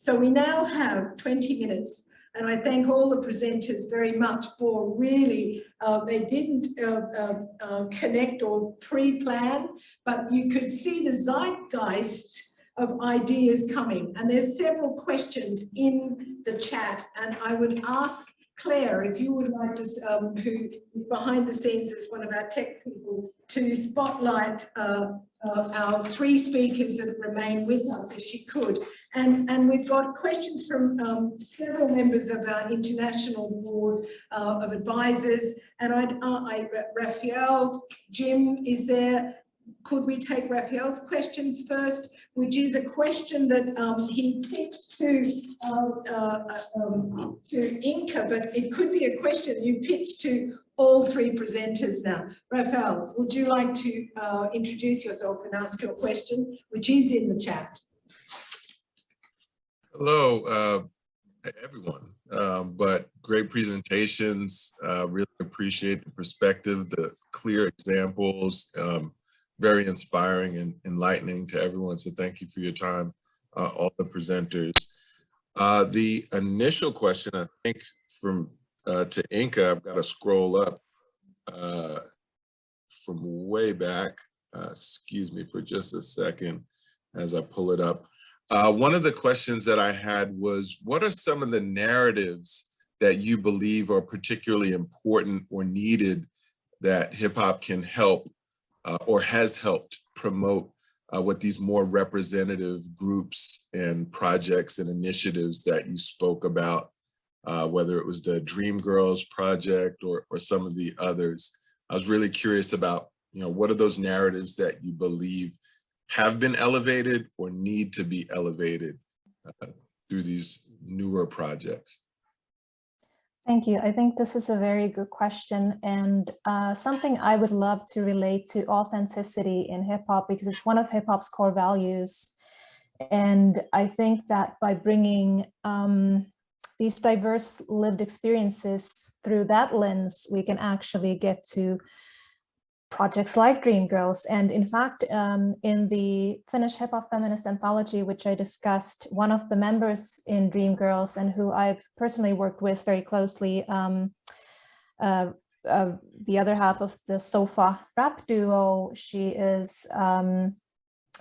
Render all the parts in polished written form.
So we now have 20 minutes. And I thank all the presenters very much for really, they didn't connect or pre-plan, but you could see the zeitgeist of ideas coming. And there's several questions in the chat. And I would ask Claire, if you would like to, who is behind the scenes as one of our tech people, to spotlight our three speakers that remain with us, if she could. And we've got questions from several members of our international board of advisors. And Raphael, Jim is there. Could we take Raphael's questions first, which is a question that he pitched to Inca, but it could be a question you pitched to all three presenters now. Raphael, would you like to introduce yourself and ask your question, which is in the chat? Hello, everyone. But great presentations. Really appreciate the perspective, the clear examples. Very inspiring and enlightening to everyone. So thank you for your time, all the presenters. The initial question, I think, from to Inca, I've got to scroll up from way back. Excuse me for just a second as I pull it up. One of the questions that I had was, what are some of the narratives that you believe are particularly important or needed that hip hop can help or has helped promote with these more representative groups and projects and initiatives that you spoke about, whether it was the Dreamgirls project or some of the others. I was really curious about, what are those narratives that you believe have been elevated or need to be elevated through these newer projects? Thank you. I think this is a very good question, and something I would love to relate to authenticity in hip hop, because it's one of hip hop's core values. And I think that by bringing these diverse lived experiences through that lens, we can actually get to projects like Dreamgirls. And in fact, in the Finnish Hip Hop Feminist Anthology, which I discussed, one of the members in Dreamgirls and who I've personally worked with very closely, the other half of the Sofa rap duo, she is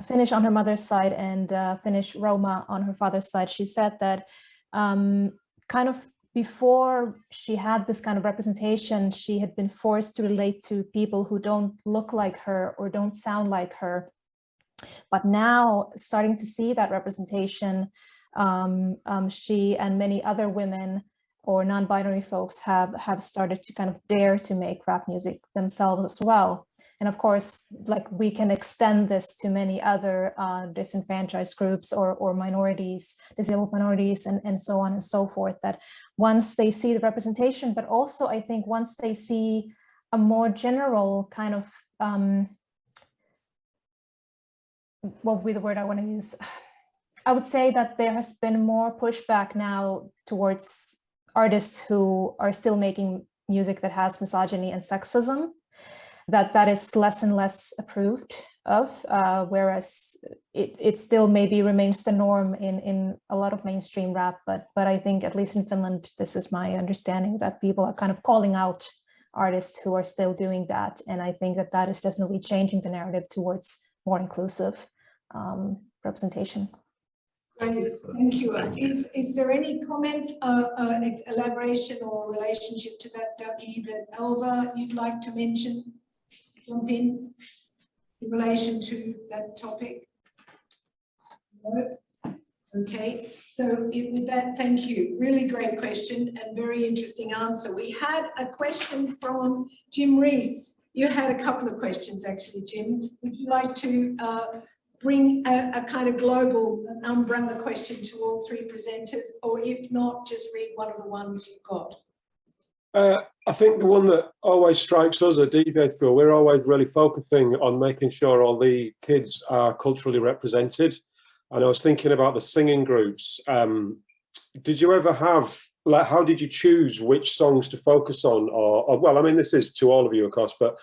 Finnish on her mother's side and Finnish Roma on her father's side. She said that kind of before she had this kind of representation, she had been forced to relate to people who don't look like her or don't sound like her. But now, starting to see that representation, she and many other women or non-binary folks have started to kind of dare to make rap music themselves as well. And of course, like, we can extend this to many other disenfranchised groups or minorities, disabled minorities, and so on and so forth, that once they see the representation, but also I think once they see a more general kind of, what would be the word I want to use? I would say that there has been more pushback now towards artists who are still making music that has misogyny and sexism, that is less and less approved of, whereas it still maybe remains the norm in a lot of mainstream rap, but I think, at least in Finland, this is my understanding, that people are kind of calling out artists who are still doing that, and I think that is definitely changing the narrative towards more inclusive representation. Great, thank you. Is there any comment, elaboration or relationship to that, Dougie, that Elva you'd like to mention? Jump in relation to that topic? No? Okay, so with that, thank you. Really great question and very interesting answer. We had a question from Jim Rees. You had a couple of questions actually, Jim. Would you like to bring a kind of global umbrella question to all three presenters, or if not, just read one of the ones you've got? I think the one that always strikes us at DJ School, we're always really focusing on making sure all the kids are culturally represented. And I was thinking about the singing groups. Did you ever have, like, how did you choose which songs to focus on? Or well, I mean, this is to all of you, of course, but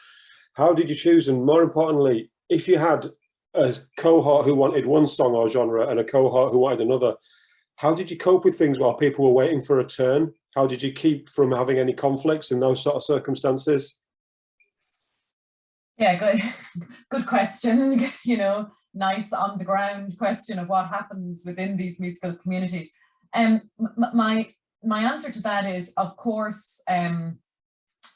how did you choose? And more importantly, if you had a cohort who wanted one song or genre and a cohort who wanted another, How did you cope with things while people were waiting for a turn? How did you keep from having any conflicts in those sort of circumstances? Yeah, good question. You know, nice on the ground question of what happens within these musical communities. My answer to that is, of course,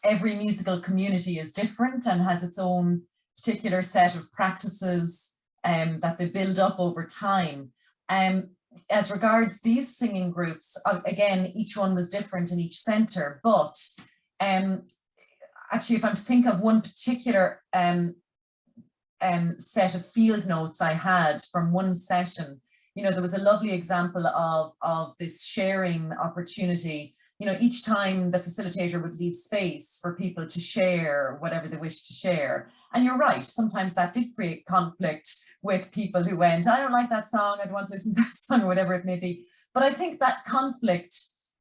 every musical community is different and has its own particular set of practices that they build up over time. As regards these singing groups, again, each one was different in each centre, but actually, if I'm to think of one particular set of field notes I had from one session, you know, there was a lovely example of this sharing opportunity. You know, each time the facilitator would leave space for people to share whatever they wish to share. And you're right, sometimes that did create conflict with people who went, I don't like that song, I don't want to listen to that song, or whatever it may be. But I think that conflict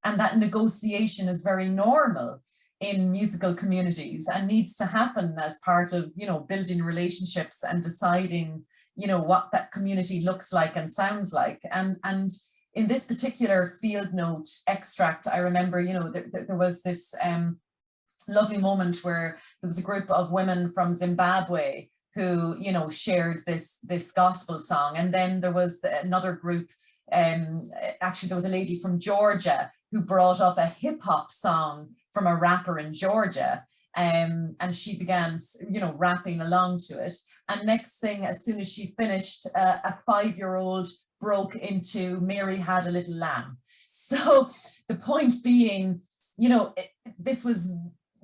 and that negotiation is very normal in musical communities and needs to happen as part of, you know, building relationships and deciding, you know, what that community looks like and sounds like. And in this particular field note extract, I remember, you know, there was this lovely moment where there was a group of women from Zimbabwe who, you know, shared this gospel song. And then there was another group, actually there was a lady from Georgia who brought up a hip hop song from a rapper in Georgia. And she began, you know, rapping along to it. And next thing, as soon as she finished, a 5-year-old broke into Mary Had a Little Lamb. So the point being, you know, this was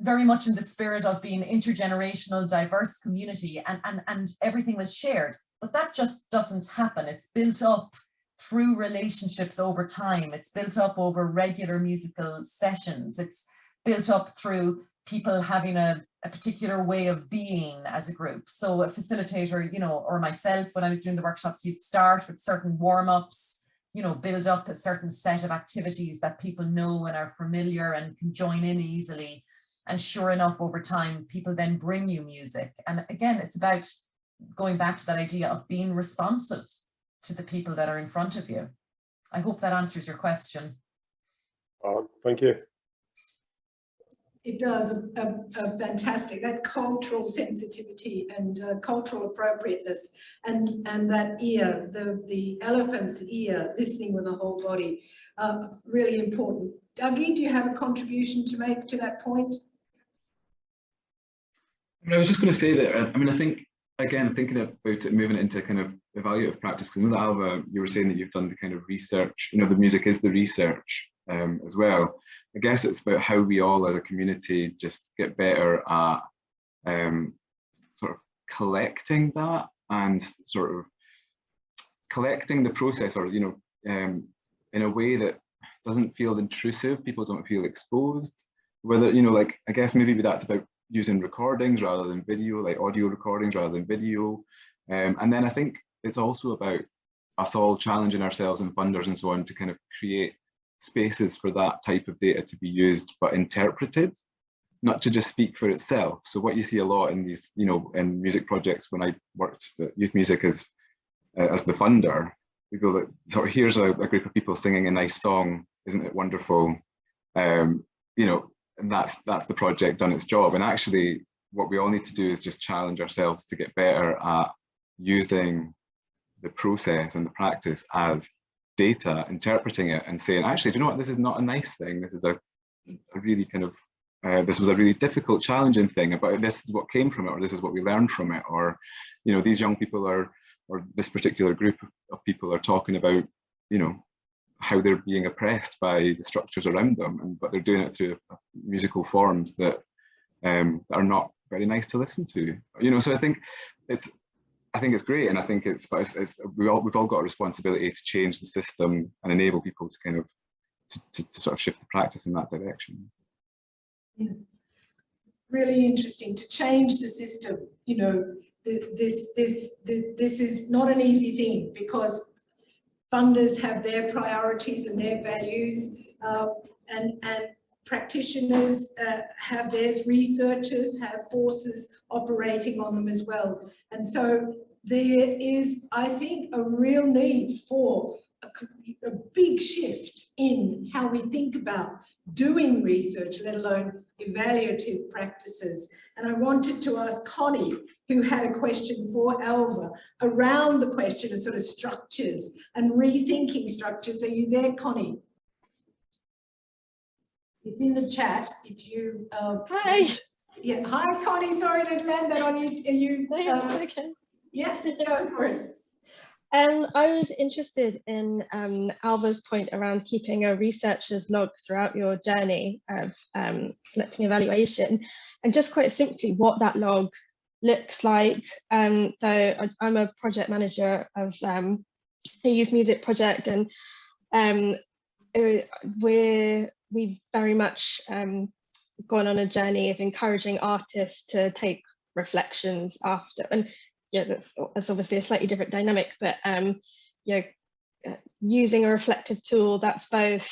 very much in the spirit of being intergenerational, diverse community, and everything was shared. But that just doesn't happen. It's built up through relationships over time. It's built up over regular musical sessions. It's built up through people having a particular way of being as a group. So a facilitator, you know, or myself, when I was doing the workshops, you'd start with certain warm-ups, you know, build up a certain set of activities that people know and are familiar and can join in easily. And sure enough, over time, people then bring you music. And again, it's about going back to that idea of being responsive to the people that are in front of you. I hope that answers your question. Thank you. It does fantastic, that cultural sensitivity and cultural appropriateness, and that ear, the elephant's ear, listening with the whole body, really important. Dougie, do you have a contribution to make to that point? I was just going to say that, I mean, I think, again, thinking about it, moving it into kind of evaluative practice, because I know that, Alva, you were saying that you've done the kind of research, you know, the music is the research as well. I guess it's about how we all as a community just get better at sort of collecting that and sort of collecting the process, or, you know, in a way that doesn't feel intrusive, people don't feel exposed. Whether, you know, like, I guess maybe that's about using recordings rather than video, like audio recordings rather than video. And then I think it's also about us all challenging ourselves and funders and so on to kind of create spaces for that type of data to be used, but interpreted, not to just speak for itself. So what you see a lot in these, you know, in music projects, when I worked at Youth Music as the funder, we go that sort of, here's a group of people singing a nice song, isn't it wonderful? You know, and that's the project done its job. And actually what we all need to do is just challenge ourselves to get better at using the process and the practice as data, interpreting it and saying, actually, do you know what, this is not a nice thing, this is a really kind of this was a really difficult, challenging thing, but this is what came from it, or this is what we learned from it, or, you know, these young people are, or this particular group of people are talking about, you know, how they're being oppressed by the structures around them, but they're doing it through musical forms that are not very nice to listen to, you know. So I think it's great, and I think we've all got a responsibility to change the system and enable people to kind of to sort of shift the practice in that direction. Yeah. Really interesting to change the system. You know, this is not an easy thing, because funders have their priorities and their values, and practitioners have theirs, researchers have forces operating on them as well. And so there is, I think, a real need for big shift in how we think about doing research, let alone evaluative practices. And I wanted to ask Connie, who had a question for Alva around the question of sort of structures and rethinking structures. Are you there, Connie? It's in the chat. If you Hi. Yeah, hi Connie. Sorry to land that on you. Are you? No, okay. Yeah, go for it. I was interested in Alva's point around keeping a researcher's log throughout your journey of collecting evaluation, and just quite simply what that log looks like. So I'm a project manager of a youth music project, and we've very much gone on a journey of encouraging artists to take reflections after, and yeah, that's obviously a slightly different dynamic, but using a reflective tool that's both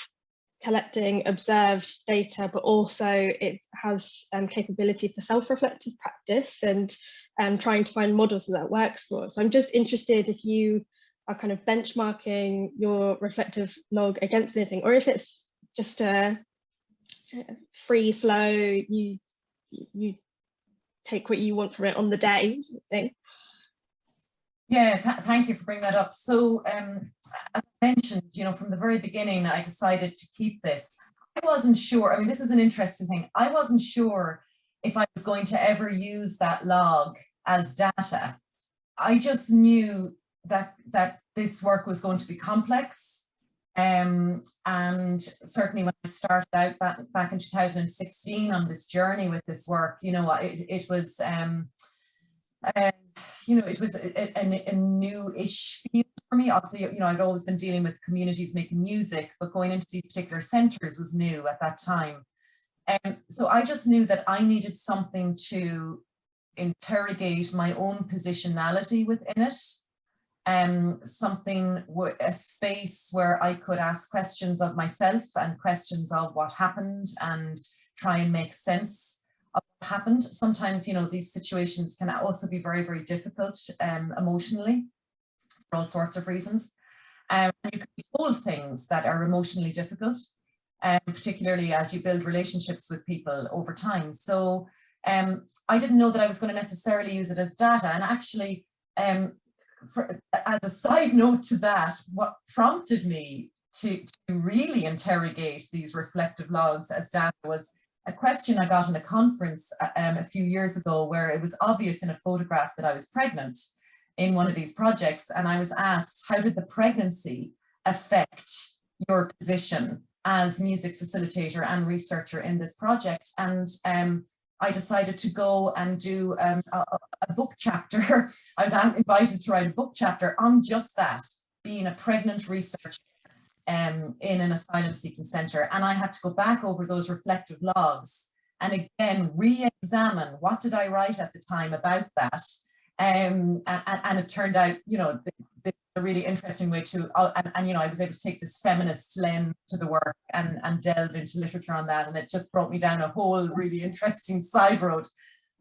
collecting observed data, but also it has capability for self-reflective practice and trying to find models that works for. So I'm just interested if you are kind of benchmarking your reflective log against anything, or if it's just a free flow, you take what you want from it on the day thing. Yeah, thank you for bringing that up. So as I mentioned, from the very beginning, I decided to keep this. I wasn't sure, I mean, this is an interesting thing. I wasn't sure if I was going to ever use that log as data. I just knew that this work was going to be complex. And certainly when I started out back in 2016 on this journey with this work, it was it was a new-ish field for me. Obviously, I'd always been dealing with communities making music, but going into these particular centres was new at that time. So I just knew that I needed something to interrogate my own positionality within it. A space where I could ask questions of myself and questions of what happened and try and make sense of what happened. Sometimes, these situations can also be very, very difficult emotionally for all sorts of reasons. You can be told things that are emotionally difficult, particularly as you build relationships with people over time. So I didn't know that I was going to necessarily use it as data. And actually, as a side note to that, what prompted me to really interrogate these reflective logs as data was a question I got in a conference a few years ago, where it was obvious in a photograph that I was pregnant in one of these projects. And I was asked, how did the pregnancy affect your position as music facilitator and researcher in this project? And I decided to go and do a book chapter. I was invited to write a book chapter on just that, being a pregnant researcher in an asylum seeking centre. And I had to go back over those reflective logs and again re-examine what did I write at the time about that. And it turned out, this is a really interesting way to, and I was able to take this feminist lens to the work and delve into literature on that, and it just brought me down a whole really interesting side road.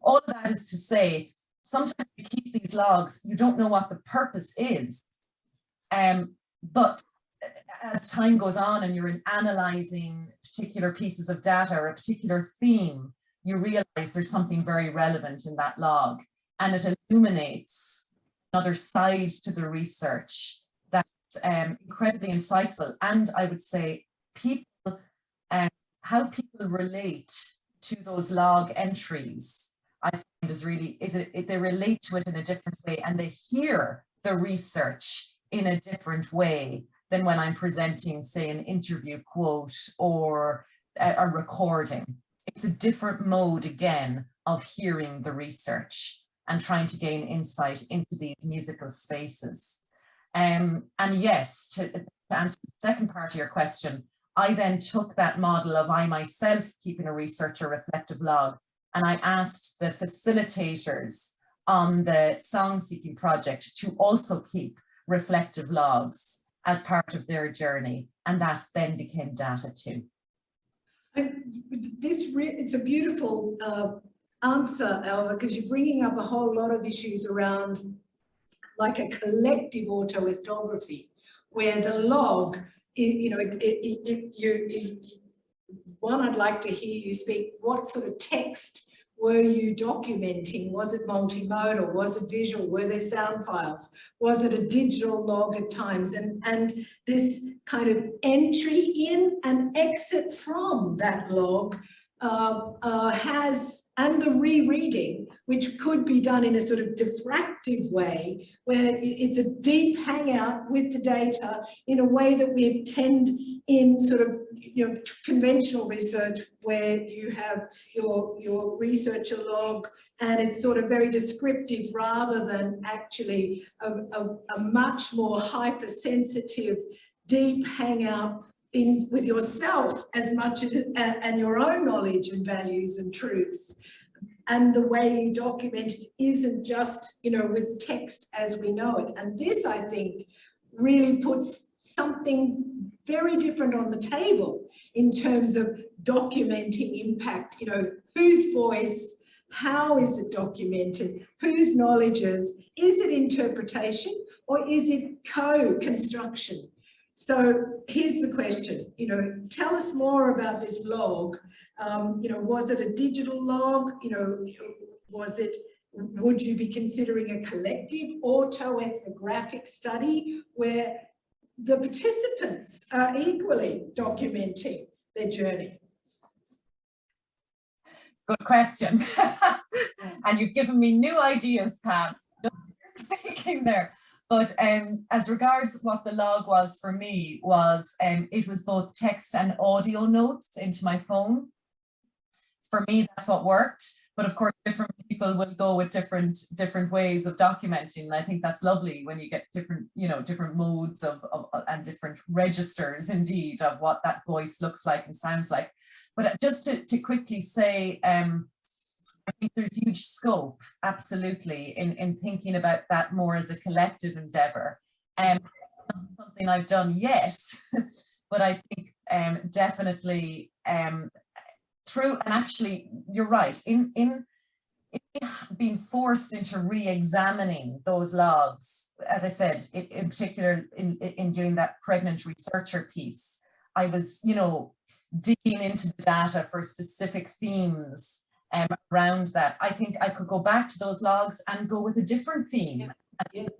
All of that is to say, sometimes you keep these logs, you don't know what the purpose is, but as time goes on and you're analysing particular pieces of data or a particular theme, you realise there's something very relevant in that log, and it illuminates another side to the research that's incredibly insightful. And I would say people, how people relate to those log entries, I find they relate to it in a different way, and they hear the research in a different way than when I'm presenting, say, an interview quote or a recording. It's a different mode, again, of hearing the research and trying to gain insight into these musical spaces. And yes, to answer the second part of your question, I then took that model of I myself keeping a researcher reflective log, and I asked the facilitators on the song seeking project to also keep reflective logs as part of their journey, and that then became data too. It's a beautiful answer, Alva, because you're bringing up a whole lot of issues around like a collective autoethnography, where the log one, I'd like to hear you speak. What sort of text were you documenting? Was it multimodal? Was it visual? Were there sound files? Was it a digital log at times? And this kind of entry in and exit from that log and the rereading, which could be done in a sort of diffractive way, where it's a deep hangout with the data in a way that we tend in sort of, conventional research, where you have your researcher log and it's sort of very descriptive rather than actually a much more hypersensitive, deep hangout with yourself as much as and your own knowledge and values and truths. And the way you document it isn't just, with text as we know it. And this, I think, really puts something very different on the table in terms of documenting impact. Whose voice, how is it documented, whose knowledges, is it interpretation or is it co-construction? So here's the question, tell us more about this log. Was it a digital log? Would you be considering a collective autoethnographic study where the participants are equally documenting their journey? Good question. And you've given me new ideas, Pam, speaking there. But as regards what the log was for me was, it was both text and audio notes into my phone. For me, that's what worked. But of course, different people will go with different ways of documenting. And I think that's lovely when you get different, different modes and different registers indeed of what that voice looks like and sounds like. But just to quickly say, I think there's huge scope, absolutely, in thinking about that more as a collective endeavor. Not something I've done yet, but I think definitely through, and actually, you're right, in being forced into re-examining those logs, as I said, in particular in doing that pregnant researcher piece, I was, digging into the data for specific themes around that. I think I could go back to those logs and go with a different theme, and,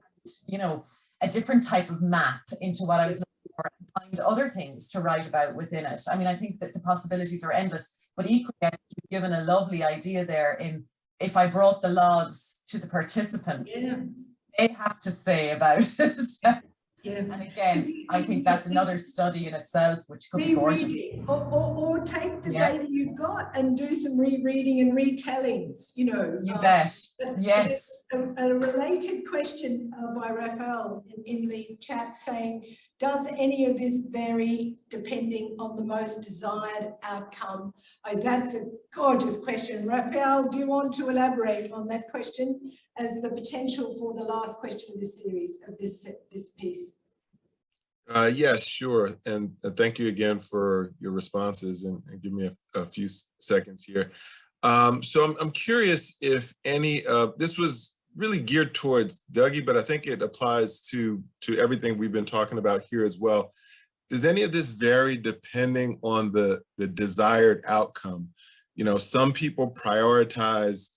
a different type of map into what I was looking for, and find other things to write about within it. I mean, I think that the possibilities are endless, but equally, I think you've given a lovely idea there in, if I brought the logs to the participants, they have to say about it. Yeah. And again, I think that's another study in itself, which could be gorgeous. Or take the data you've got and do some rereading and retellings, You bet, yes. A related question by Raphael in the chat saying, does any of this vary depending on the most desired outcome? That's a gorgeous question. Raphael, do you want to elaborate on that question as the potential for the last question of this series, of this piece? Yes, sure. And thank you again for your responses, and give me a few seconds here. So I'm curious if any of this was really geared towards Dougie, but I think it applies to everything we've been talking about here as well. Does any of this vary depending on the desired outcome? Some people prioritize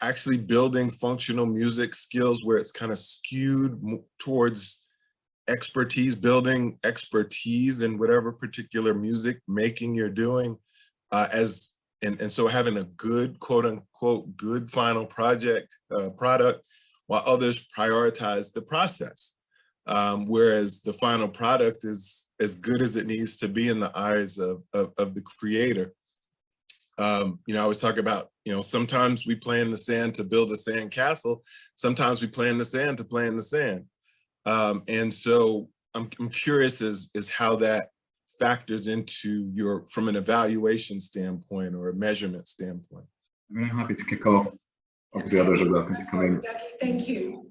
actually building functional music skills where it's kind of skewed towards expertise, building expertise in whatever particular music making you're doing, and so having a good, quote unquote, good final product, while others prioritize the process. Whereas the final product is as good as it needs to be in the eyes of the creator. I always talk about, sometimes we play in the sand to build a sand castle. Sometimes we play in the sand to play in the sand. And so I'm curious as how that factors into from an evaluation standpoint or a measurement standpoint. I'm happy to kick off. Obviously, others are welcome to come in. Thank you.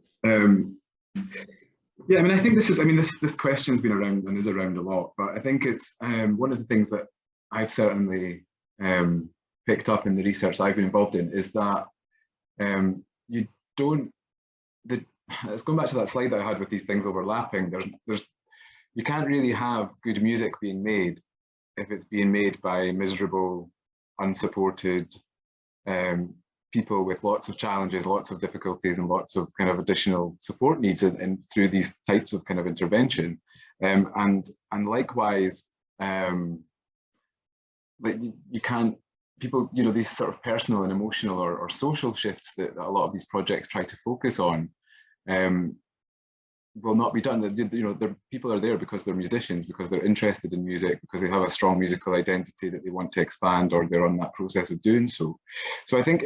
Yeah, I think this question's been around and is around a lot, but I think it's one of the things that I've certainly picked up in the research I've been involved in is that it's going back to that slide that I had with these things overlapping. you can't really have good music being made if it's being made by miserable, unsupported people with lots of challenges, lots of difficulties, and lots of kind of additional support needs and through these types of kind of intervention. And likewise, like you can't, people, you know, these sort of personal and emotional or social shifts that a lot of these projects try to focus on will not be done. You know, people are there because they're musicians, because they're interested in music, because they have a strong musical identity that they want to expand, or they're on that process of doing so. So I think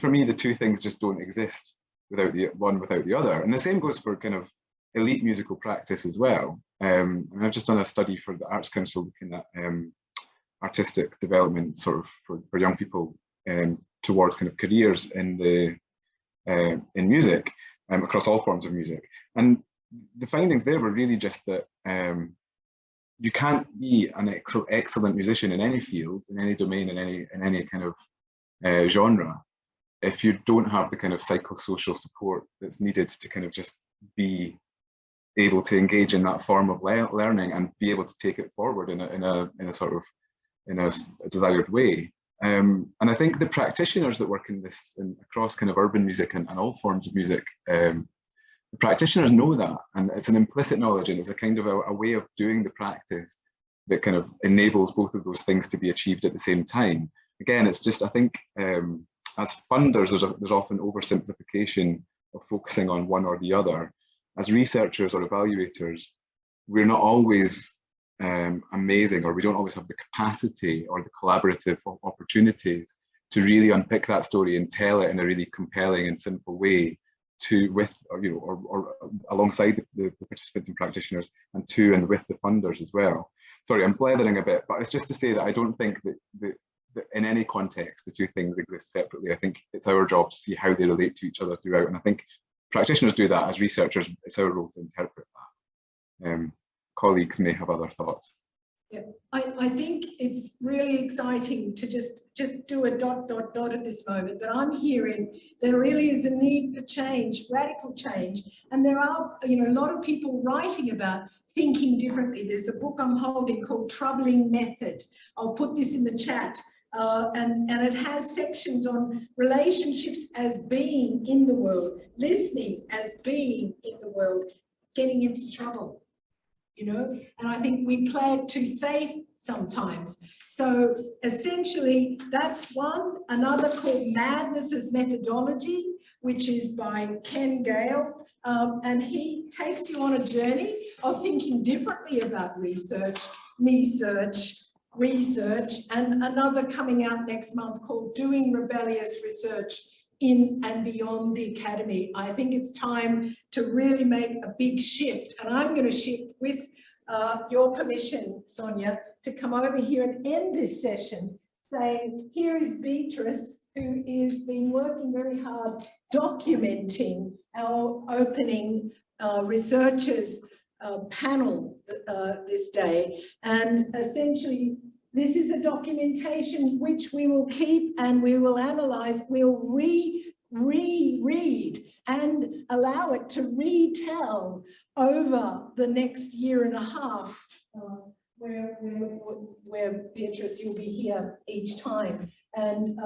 for me, the two things just don't exist without the one without the other. And the same goes for kind of elite musical practice as well. And I've just done a study for the Arts Council looking at artistic development sort of for young people towards kind of careers in music. Across all forms of music. And the findings there were really just that you can't be an excellent musician in any field, in any domain, in any kind of genre, if you don't have the kind of psychosocial support that's needed to kind of just be able to engage in that form of learning and be able to take it forward in a sort of a desired way. And I think the practitioners that work in this across kind of urban music and all forms of music, the practitioners know that, and it's an implicit knowledge, and it's a kind of a way of doing the practice that kind of enables both of those things to be achieved at the same time. Again, it's just, I think as funders, there's often oversimplification of focusing on one or the other. As researchers or evaluators, we're not always amazing, or we don't always have the capacity or the collaborative opportunities to really unpick that story and tell it in a really compelling and simple way or alongside the participants and practitioners, and with the funders as well. Sorry, I'm blethering a bit, but it's just to say that I don't think that in any context the two things exist separately. I think it's our job to see how they relate to each other throughout, and I think practitioners do that. As researchers, it's our role to interpret that. Colleagues may have other thoughts. Yeah, I think it's really exciting to just do a ... at this moment, but I'm hearing there really is a need for change, radical change, and there are, you know, a lot of people writing about thinking differently. There's a book I'm holding called Troubling Method. I'll put this in the chat, and it has sections on relationships as being in the world, listening as being in the world, getting into trouble. You know, and I think we play it too safe sometimes. So essentially, that's one. Another called Madness as Methodology, which is by Ken Gale, and he takes you on a journey of thinking differently about research, and another coming out next month called Doing Rebellious Research in and Beyond the Academy. I think it's time to really make a big shift, and I'm going to shift with your permission, Sonia, to come over here and end this session saying, here is Beatrice, who has been working very hard documenting our opening researchers panel this day, and essentially this is a documentation which we will keep and we will analyze, we'll reread and allow it to retell over the next year and a half, where Beatrice, you'll be here each time. And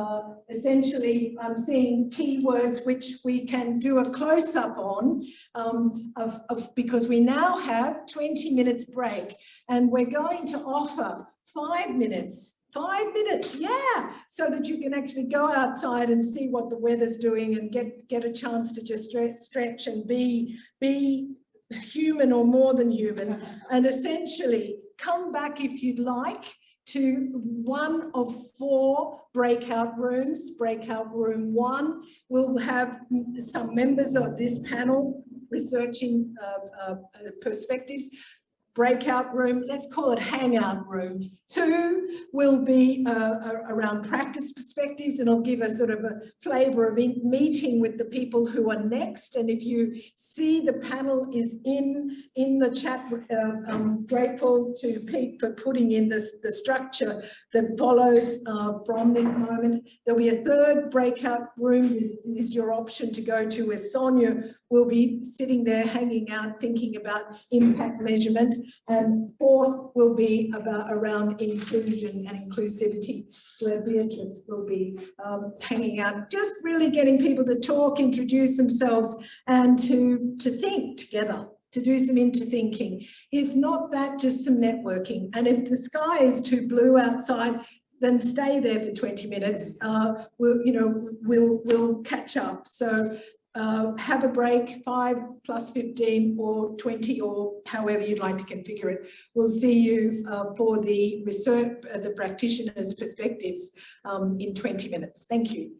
essentially, I'm seeing keywords which we can do a close-up on, because we now have 20 minutes break, and we're going to offer 5 minutes, yeah, so that you can actually go outside and see what the weather's doing and get a chance to just stretch and be human or more than human, and essentially come back if you'd like to one of 4 breakout rooms. Breakout room 1 will have some members of this panel researching perspectives. Breakout room, let's call it hangout room 2, will be around practice perspectives, and it'll give us sort of a flavour of meeting with the people who are next. And if you see the panel is in the chat, I'm grateful to Pete for putting in the structure that follows from this moment. There'll be a 3rd breakout room. It is your option to go to, where Sonia will be sitting there hanging out thinking about impact measurement, and fourth will be around inclusion and inclusivity, where Beatrice will be hanging out, just really getting people to talk, introduce themselves, and to think together, to do some interthinking. If not that, just some networking. And if the sky is too blue outside, then stay there for 20 minutes. We'll catch up. So have a break, 5 plus 15 or 20, or however you'd like to configure it. We'll see you for the research, the practitioners' perspectives in 20 minutes. Thank you.